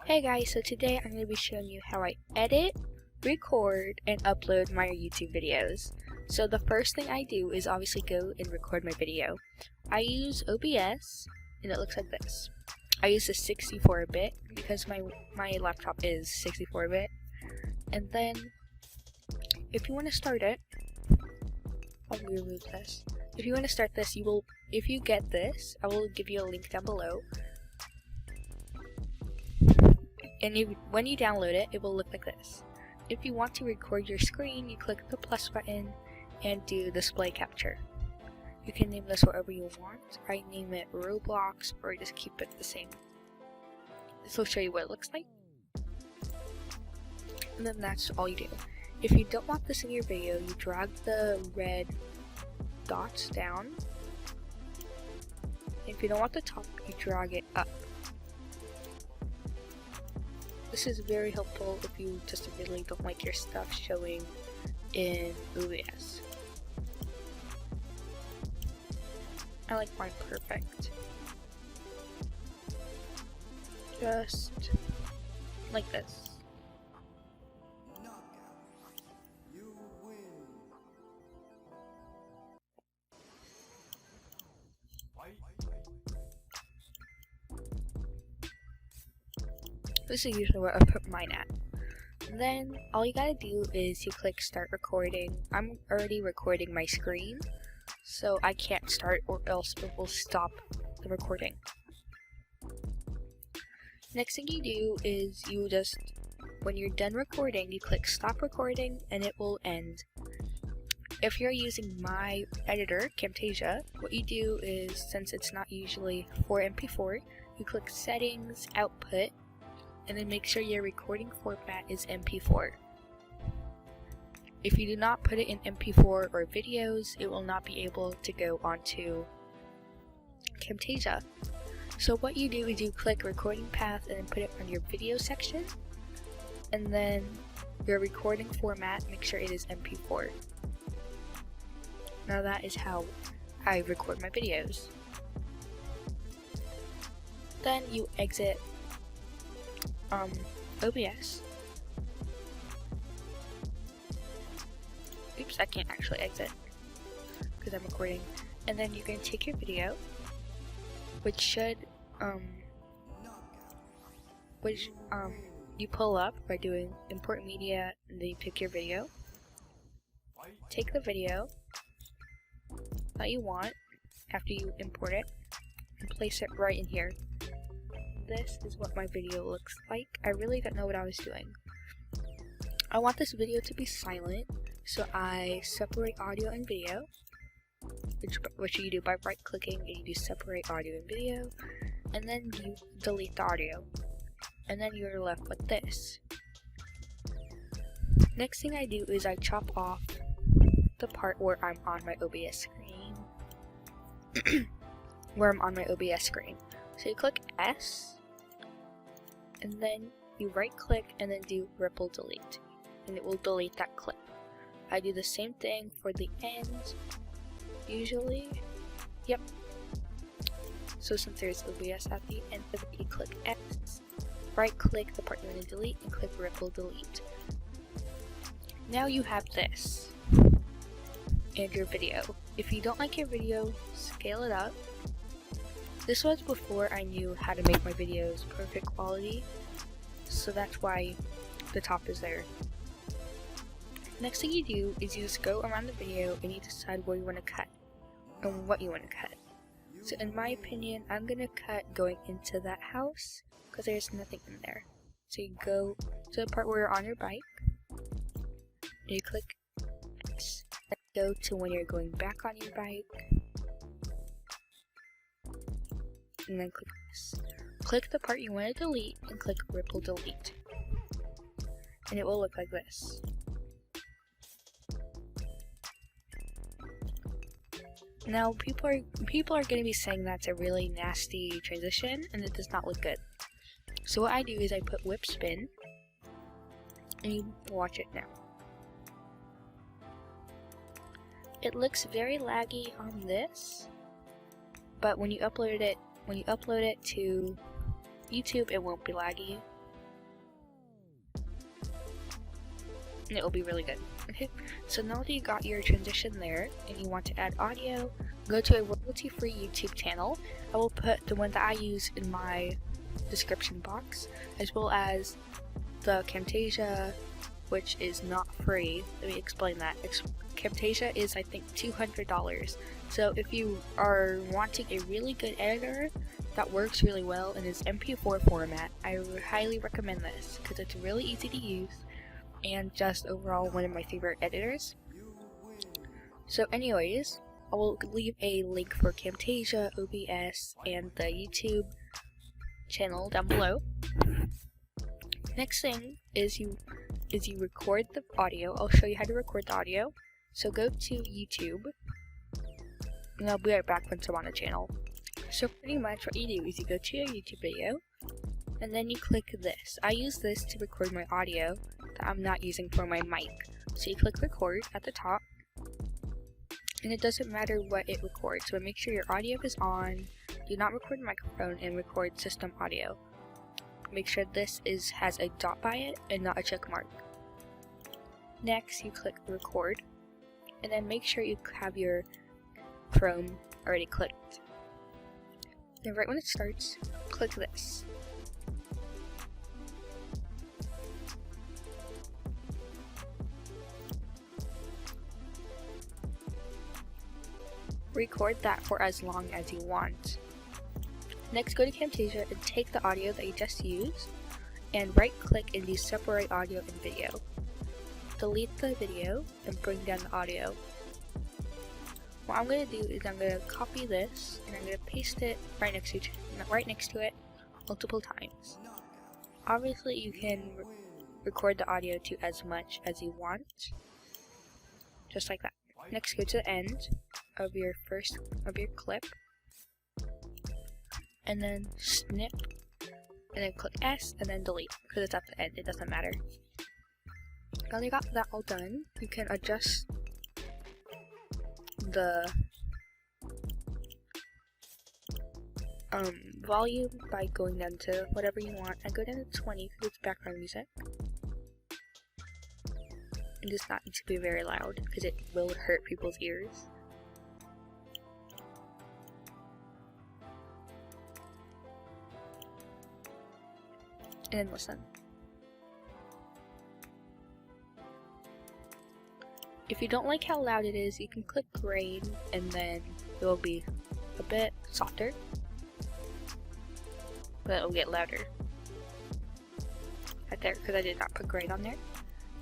Hey guys, so today I'm going to be showing you how I edit, record, and upload my YouTube videos. So the first thing I do is obviously go and record my video. I use OBS, and it looks like this. I use a 64-bit because my laptop is 64-bit. And then, if you want to start it, I'll remove this. If you want to start this, if you get this, I will give you a link down below. And when you download it, it will look like this. If you want to record your screen, you click the plus button and do display capture. You can name this whatever you want. I name it Roblox, or just keep it the same. This will show you what it looks like. And then that's all you do. If you don't want this in your video, you drag the red dots down. If you don't want the top, you drag it up. This is very helpful if you just really don't like your stuff showing in OBS. I like mine perfect. Just like this. This is usually where I put mine at. Then all you gotta do is you click start recording. I'm already recording my screen, so I can't start or else it will stop the recording. Next thing you do is you just, when you're done recording, you click stop recording and it will end. If you're using my editor, Camtasia, what you do is, since it's not usually for MP4, you click settings, output, and then make sure your recording format is MP4. If you do not put it in MP4 or videos, it will not be able to go onto Camtasia. So what you do is you click recording path and then put it on your video section, and then your recording format, make sure it is MP4. Now that is how I record my videos. Then you exit OBS. Oops, I can't actually exit because I'm recording. And then you're going to take your video, which should you pull up by doing import media, and then you pick your video. Take the video that you want after you import it and place it right in here. This is what my video looks like. I really don't know what I was doing. I want this video to be silent, so I separate audio and video, which you do by right clicking, and you do separate audio and video, and then you delete the audio, and then you're left with this. Next thing I do is I chop off the part where I'm on my OBS screen. So you click S, and then you right click and then do ripple delete, and it will delete that clip. I do the same thing for the end, usually. Yep. So since there's OBS at the end of it, you click X, right click the part you want to delete, and click ripple delete. Now you have this and your video. If you don't like your video, scale it up. This was before I knew how to make my videos perfect quality, so that's why the top is there. Next thing you do is you just go around the video and you decide where you want to cut and what you want to cut. So in my opinion, I'm going to cut going into that house because there's nothing in there. So you go to the part where you're on your bike, and you click X, and go to when you're going back on your bike, and then click this. Click the part you want to delete and click ripple delete, and it will look like this. Now people are going to be saying that's a really nasty transition and it does not look good. So what I do is I put whip spin, and you watch it now. It looks very laggy on this, but when you upload it to YouTube, it won't be laggy. and it will be really good. Okay, so now that you got your transition there and you want to add audio, go to a royalty-free YouTube channel. I will put the one that I use in my description box, as well as the Camtasia, which is not free. Let me explain that. Camtasia is, I think, $200. So if you are wanting a really good editor that works really well and is MP4 format, I highly recommend this because it's really easy to use and just overall one of my favorite editors. So anyways, I will leave a link for Camtasia, OBS, and the YouTube channel down below. Next thing is you record the audio. I'll show you how to record the audio. So go to YouTube, and I'll be right back once I'm on the channel. So pretty much what you do is you go to your YouTube video, and then you click this. I use this to record my audio that I'm not using for my mic. So you click record at the top, and it doesn't matter what it records. So make sure your audio is on, do not record microphone, and record system audio. Make sure this has a dot by it and not a check mark. Next, you click record, and then make sure you have your Chrome already clicked. Then right when it starts, click this. Record that for as long as you want. Next, go to Camtasia and take the audio that you just used and right click and do separate audio and video. Delete the video and bring down the audio. What I'm going to do is I'm going to copy this and I'm going to paste it right next to it multiple times. Obviously you can record the audio to as much as you want, just like that. Next, go to the end of your clip, and then snip, and then click S, and then delete, because it's at the end, it doesn't matter. Now that you got that all done, you can adjust the volume by going down to whatever you want. I go down to 20 because it's background music. It does not need to be very loud because it will hurt people's ears. And then listen. If you don't like how loud it is, you can click grade and then it will be a bit softer, but it will get louder. Right there, because I did not put grade on there.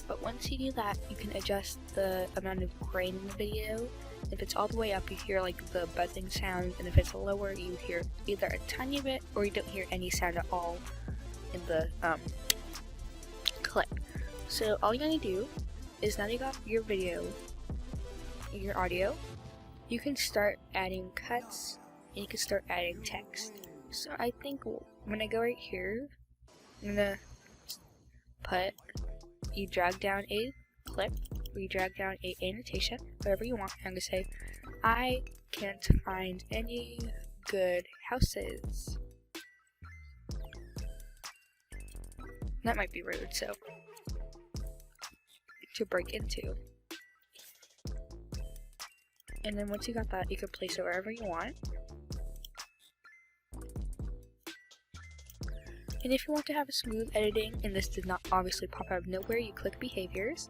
But once you do that, you can adjust the amount of grain in the video. If it's all the way up, you hear like the buzzing sound, and if it's lower, you hear either a tiny bit or you don't hear any sound at all in the clip. So all you're gonna do is, now that you got your video, your audio, you can start adding cuts and you can start adding text. So I think when I go right here, I'm gonna put, you drag down a clip, or you drag down a annotation, whatever you want. I'm gonna say, I can't find any good houses. That might be rude, so to break into. And then once you got that, you can place it wherever you want. And if you want to have a smooth editing, and this did not obviously pop out of nowhere, you click behaviors,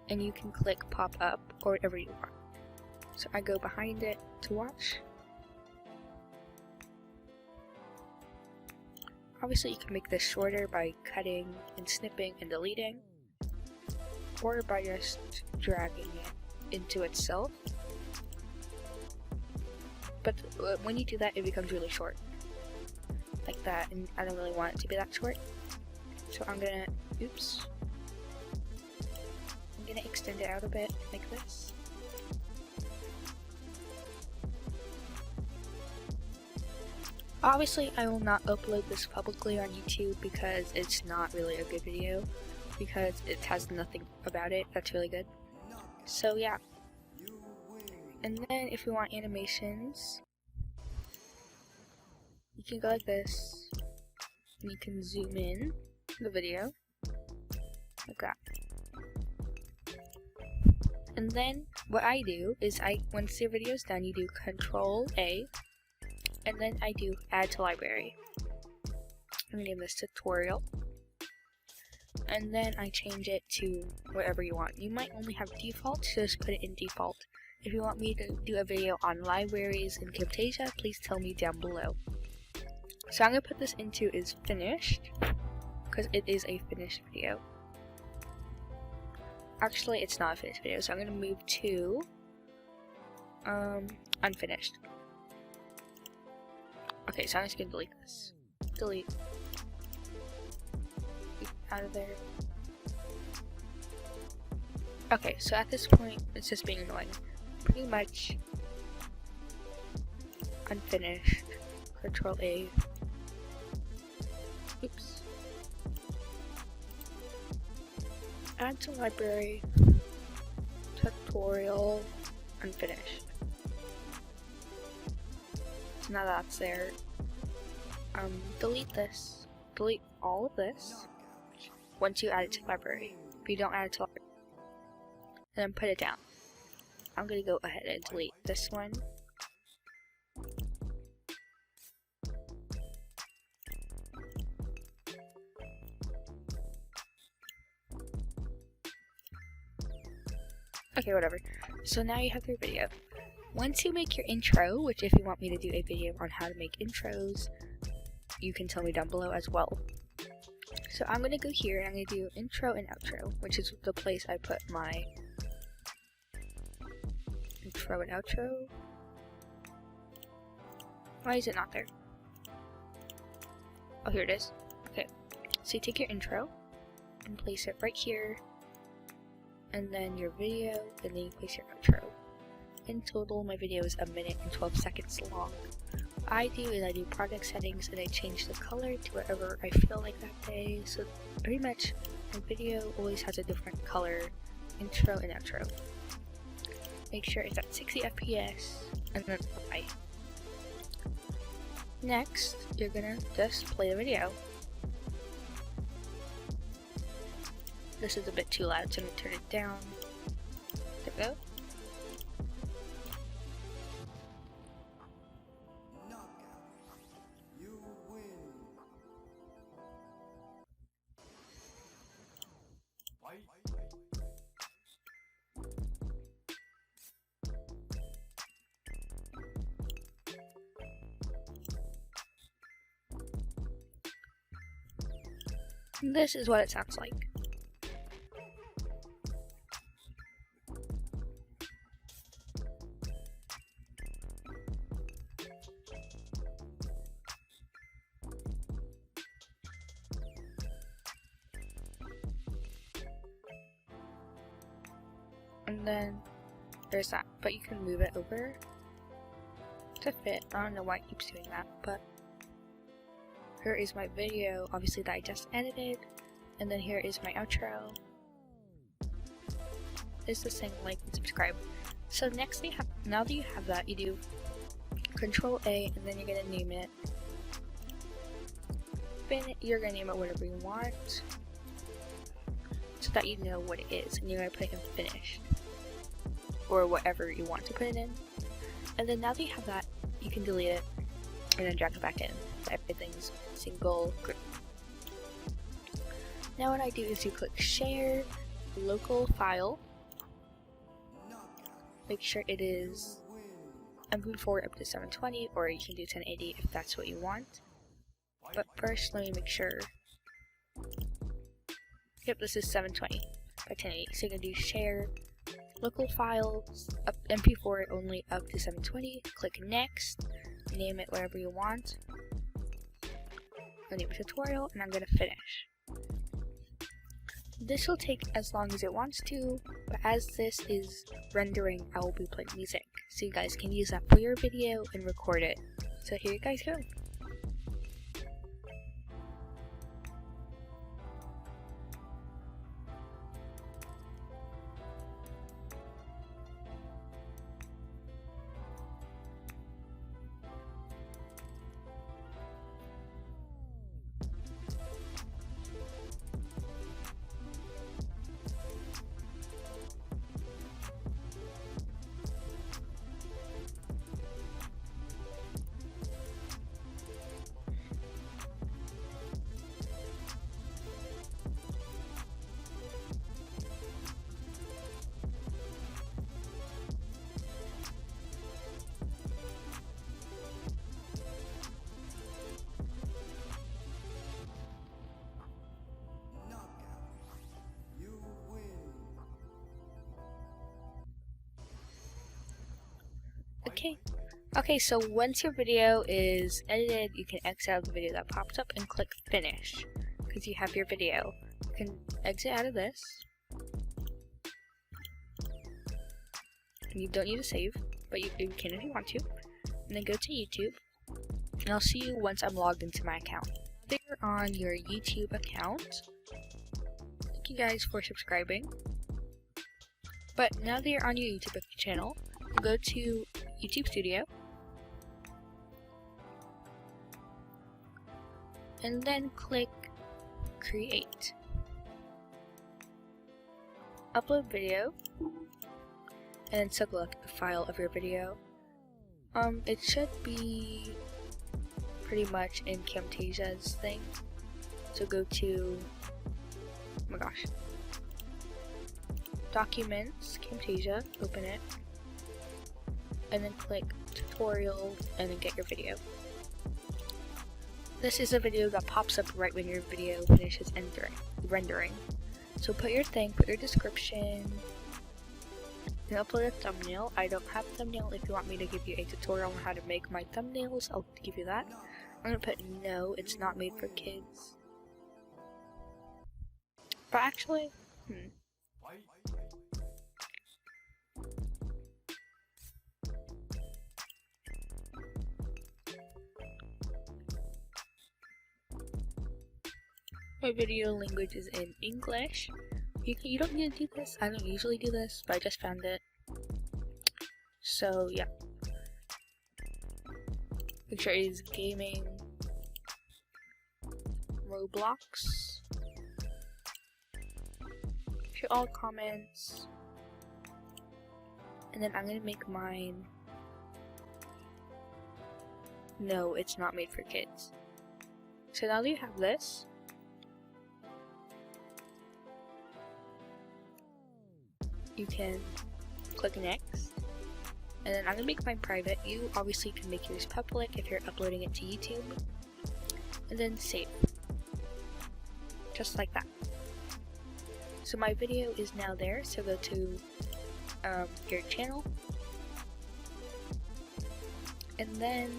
and you can click pop up or whatever you want. So I go behind it to watch. Obviously you can make this shorter by cutting and snipping and deleting, or by just dragging it into itself. But when you do that, it becomes really short. Like that, and I don't really want it to be that short. So I'm gonna, I'm gonna extend it out a bit, like this. Obviously, I will not upload this publicly on YouTube because it's not really a good video, because it has nothing about it that's really good. So yeah. And then if you want animations, you can go like this, and you can zoom in the video, like that. And then what I do is once your video is done, you do Control A, and then I do Add to Library. I'm gonna name this tutorial, and then I change it to whatever you want. You might only have default, so just put it in default. If you want me to do a video on libraries in Camtasia, please tell me down below. So I'm gonna put this into is finished, because it is a finished video. Actually, it's not a finished video, so I'm gonna move to unfinished. Okay, so I'm just gonna delete this. Delete. Out of there. Okay, so at this point, it's just being annoying. Pretty much unfinished. Control A. Oops. Add to library. Tutorial. Unfinished. So now that's there. Delete this. Delete all of this once you add it to library. If you don't add it to library, then put it down. I'm gonna go ahead and delete this one. Okay, whatever. So now you have your video. Once you make your intro, which if you want me to do a video on how to make intros, you can tell me down below as well. So I'm gonna go here and I'm gonna do intro and outro, which is the place I put my intro and outro. Why is it not there? Oh, here it is. Okay, so you take your intro and place it right here, and then your video, and then you place your outro. In total, my video is 1 minute and 12 seconds long. What I do is I do project settings and I change the color to whatever I feel like that day. So pretty much my video always has a different color, intro and outro. Make sure it's at 60 FPS and then apply. Next, you're gonna just play the video. This is a bit too loud, so I'm gonna turn it down. There we go. This is what it sounds like. And then there's that, but you can move it over to fit. I don't know why it keeps doing that, but here is my video, obviously, that I just edited, and then here is my outro. It's the same, like and subscribe. So next, now that you have that, you do Control A, and then you're gonna name it. You're gonna name it whatever you want, so that you know what it is, and you're gonna put it in finished, or whatever you want to put it in. And then now that you have that, you can delete it, and then drag it back in. Everything's single group. Now what I do is you click share, local file, make sure it is MP4 up to 720, or you can do 1080 if that's what you want. But first, let me make sure. Yep, this is 720 by 1080. So you can do share, local files, MP4 only up to 720. Click next, name it whatever you want. Name a tutorial, and I'm gonna finish. This will take as long as it wants to, but as this is rendering, I will be playing music, so you guys can use that for your video and record it. So here you guys go. Okay. Okay, so once your video is edited, you can exit out of the video that pops up and click finish, because you have your video. You can exit out of this. You don't need to save, but you can if you want to. And then go to YouTube, and I'll see you once I'm logged into my account. If you're on your YouTube account, thank you guys for subscribing. But now that you're on your YouTube channel, go to YouTube Studio, and then click Create. Upload video, and then select the file of your video. It should be pretty much in Camtasia's thing. So go to, oh my gosh, Documents, Camtasia, open it, and then click Tutorial, and then get your video. This is a video that pops up right when your video finishes rendering. So put your thing, put your description, and upload a thumbnail. I don't have a thumbnail. If you want me to give you a tutorial on how to make my thumbnails, I'll give you that. I'm gonna put no, it's not made for kids. But actually, my video language is in English. You don't need to do this. I don't usually do this, but I just found it. So yeah. Make sure it is gaming, Roblox. Show all comments. And then I'm gonna make mine. No, it's not made for kids. So now that you have this, you can click next, and then I'm gonna make mine private. You obviously can make yours public if you're uploading it to YouTube, and then save, just like that. So my video is now there, so go to your channel, and then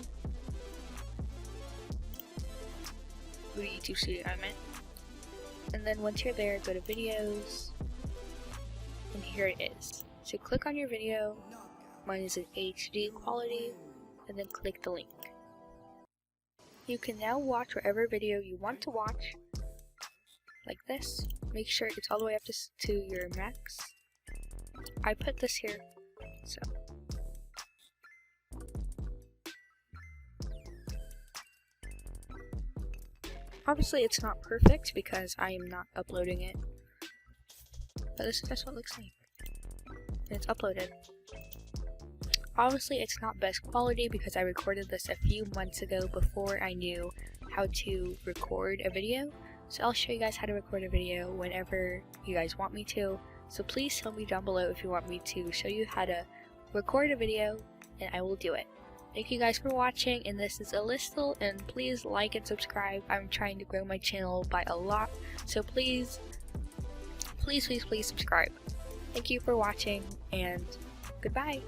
go to YouTube Studio, and then once you're there, go to videos, and here it is. So click on your video, mine is in HD quality, and then click the link. You can now watch whatever video you want to watch, like this. Make sure it's all the way up to your max. I put this here, so. Obviously it's not perfect because I am not uploading it. But this is just what it looks like. And it's uploaded. Obviously it's not best quality because I recorded this a few months ago before I knew how to record a video. So I'll show you guys how to record a video whenever you guys want me to. So please tell me down below if you want me to show you how to record a video, and I will do it. Thank you guys for watching, and this is Elistle, and please like and subscribe. I'm trying to grow my channel by a lot, so please subscribe. Thank you for watching, and goodbye.